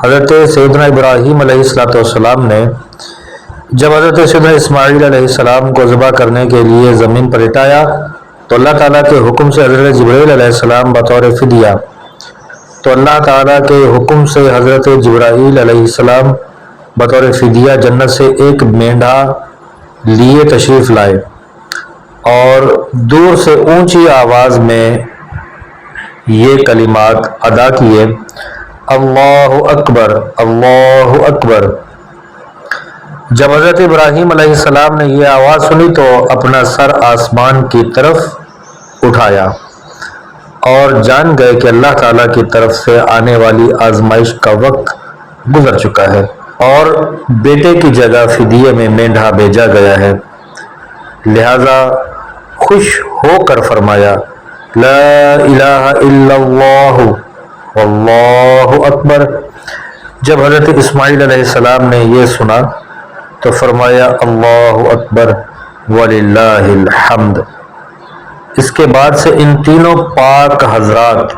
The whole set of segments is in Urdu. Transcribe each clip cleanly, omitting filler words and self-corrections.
حضرت سیدنا ابراہیم علیہ السلام نے جب حضرت سیدنا اسماعیل علیہ السلام کو ذبح کرنے کے لیے زمین پر لٹایا تو اللہ تعالیٰ کے حکم سے حضرت جبرائیل علیہ السلام بطور فدیہ جنت سے ایک مینڈھا لیے تشریف لائے اور دور سے اونچی آواز میں یہ کلمات ادا کیے: اللہ اکبر، اللہ اکبر۔ جب حضرت ابراہیم علیہ السلام نے یہ آواز سنی تو اپنا سر آسمان کی طرف اٹھایا اور جان گئے کہ اللہ تعالیٰ کی طرف سے آنے والی آزمائش کا وقت گزر چکا ہے اور بیٹے کی جگہ فدیے میں مینڈھا بھیجا گیا ہے، لہذا خوش ہو کر فرمایا: لا الہ الا اللہ واللہ اکبر۔ جب حضرت اسماعیل علیہ السلام نے یہ سنا تو فرمایا: اللہ اکبر وللہ الحمد۔ اس کے بعد سے ان تینوں پاک حضرات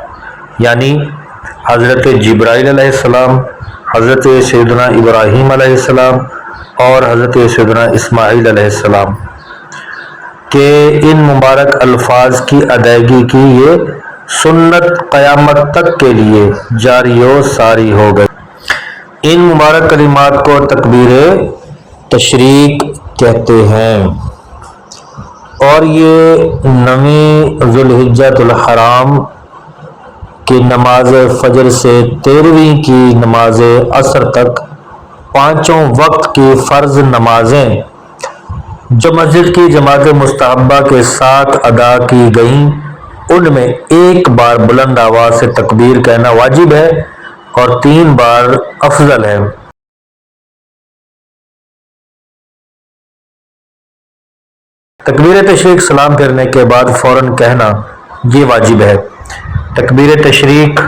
یعنی حضرت جبرائیل علیہ السلام، حضرت سیدنا ابراہیم علیہ السلام اور حضرت سیدنا اسماعیل علیہ السلام کہ ان مبارک الفاظ کی ادائیگی کی یہ سنت قیامت تک کے لیے جاری و ساری ہو گئی۔ ان مبارک کلمات کو تکبیر تشریق کہتے ہیں اور یہ 9 ذوالحجۃ الحرام کی نماز فجر سے 13ویں کی نماز عصر تک 5 وقت کی فرض نمازیں جو مسجد کی جماعت مستحبہ کے ساتھ ادا کی گئیں، ان میں ایک بار بلند آواز سے تکبیر کہنا واجب ہے اور 3 بار افضل ہے۔ تکبیر تشریق سلام پھیرنے کے بعد فوراً کہنا یہ واجب ہے۔ تکبیر تشریق